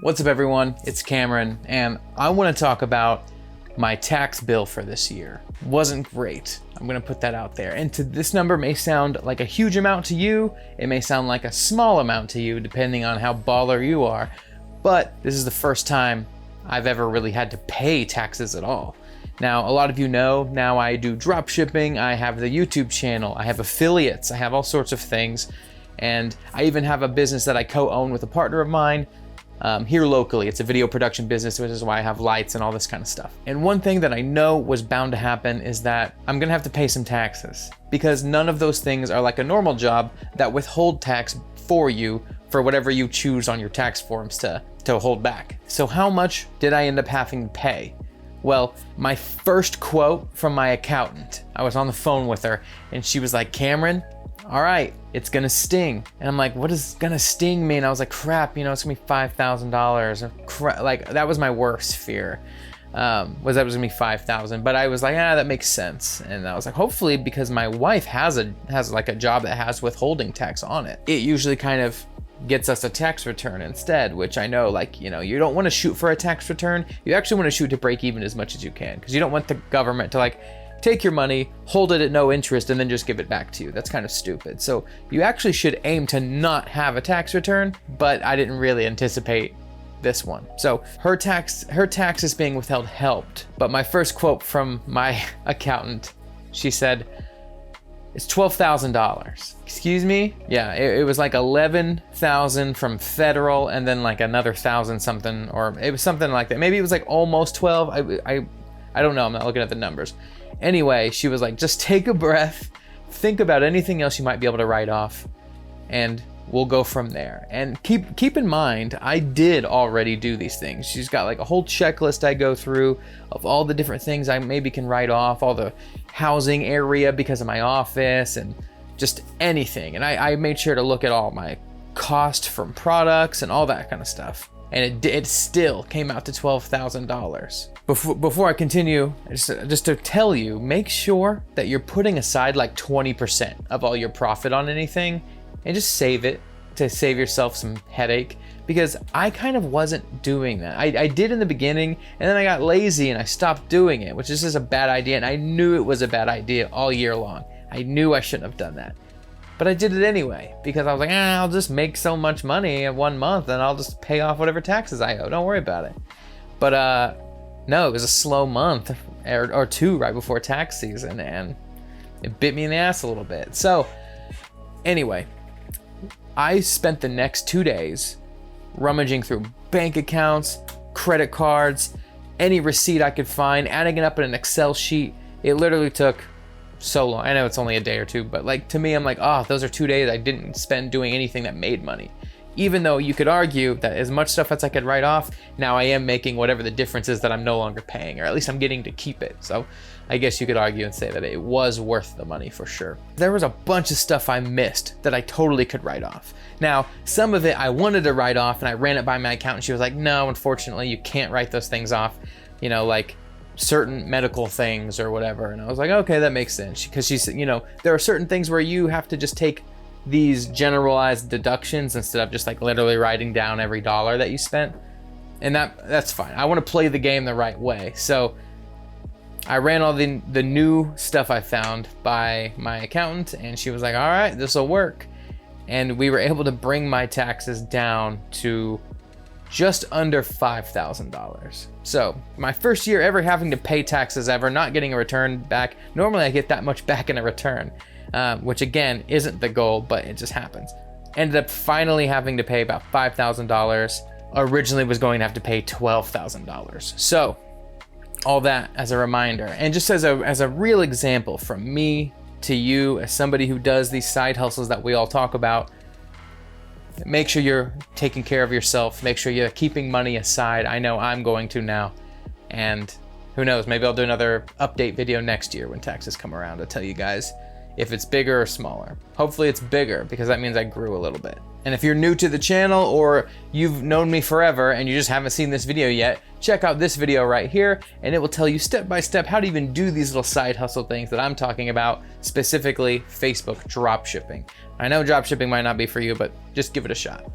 What's up everyone, it's Cameron, and I want to talk about my tax bill for this year. Wasn't great, I'm gonna put that out there. And this number may sound like a huge amount to you, it may sound like a small amount to you, depending on how baller you are, but this is the first time I've ever really had to pay taxes at all. Now, a lot of you know, now I do drop shipping, I have the YouTube channel, I have affiliates, I have all sorts of things, and I even have a business that I co-own with a partner of mine here locally. It's a video production business, which is why I have lights and all this kind of stuff. And one thing that I know was bound to happen is that I'm gonna have to pay some taxes, because none of those things are like a normal job that withhold tax for you for whatever you choose on your tax forms to hold back. So how much did I end up having to pay? Well, my first quote from my accountant, I was on the phone with her and she was like, Cameron, all right, it's gonna sting. And I'm like, what does gonna sting mean? I was like, crap, you know, it's gonna be $5,000. Like, that was my worst fear, was that it was gonna be $5,000. But I was like, that makes sense. And I was like, hopefully, because my wife has like a job that has withholding tax on it. It usually kind of gets us a tax return instead, which I know, like, you know, you don't want to shoot for a tax return. You actually want to shoot to break even as much as you can, because you don't want the government to like take your money, hold it at no interest, and then just give it back to you. That's kind of stupid. So you actually should aim to not have a tax return, but I didn't really anticipate this one. So her taxes being withheld helped. But my first quote from my accountant, she said, it's $12,000. Excuse me? Yeah, it was like 11,000 from federal and then like another 1,000 something, or it was something like that. Maybe it was like almost 12. I don't know, I'm not looking at the numbers. Anyway, she was like, just take a breath, think about anything else you might be able to write off, and we'll go from there. And keep in mind, I did already do these things. She's got like a whole checklist I go through of all the different things I maybe can write off, all the housing area because of my office, and just anything. And I made sure to look at all my cost from products and all that kind of stuff. And it still came out to $12,000. Before I continue, just to tell you, make sure that you're putting aside like 20% of all your profit on anything, and just save it to save yourself some headache, because I kind of wasn't doing that. I did in the beginning, and then I got lazy and I stopped doing it, which is just a bad idea, and I knew it was a bad idea all year long. I knew I shouldn't have done that. But I did it anyway, because I was like, I'll just make so much money in 1 month and I'll just pay off whatever taxes I owe. Don't worry about it. But no, it was a slow month or two right before tax season, and it bit me in the ass a little bit. So anyway, I spent the next 2 days rummaging through bank accounts, credit cards, any receipt I could find, adding it up in an Excel sheet. It literally took so long. I know it's only a day or two, but like, to me, I'm like, those are 2 days I didn't spend doing anything that made money. Even though you could argue that as much stuff as I could write off, now I am making whatever the difference is that I'm no longer paying, or at least I'm getting to keep it. So I guess you could argue and say that it was worth the money for sure. There was a bunch of stuff I missed that I totally could write off. Now, some of it I wanted to write off, and I ran it by my accountant. She was like, no, unfortunately, you can't write those things off. You know, like certain medical things or whatever. And I was like, okay, that makes sense. Because she said, you know, there are certain things where you have to just take these generalized deductions instead of just like literally writing down every dollar that you spent. And that's fine. I want to play the game the right way. So I ran all the new stuff I found by my accountant, and she was like, all right, this will work. And we were able to bring my taxes down to just under $5,000. So my first year ever having to pay taxes ever, not getting a return back. Normally I get that much back in a return, which again, isn't the goal, but it just happens. Ended up finally having to pay about $5,000. Originally was going to have to pay $12,000. So all that as a reminder, and just as a real example from me to you, as somebody who does these side hustles that we all talk about, make sure you're taking care of yourself. Make sure you're keeping money aside. I know I'm going to now. And who knows, maybe I'll do another update video next year when taxes come around to tell you guys if it's bigger or smaller. Hopefully it's bigger, because that means I grew a little bit. And if you're new to the channel, or you've known me forever and you just haven't seen this video yet, check out this video right here, and it will tell you step by step how to even do these little side hustle things that I'm talking about, specifically Facebook drop shipping. I know drop shipping might not be for you, but just give it a shot.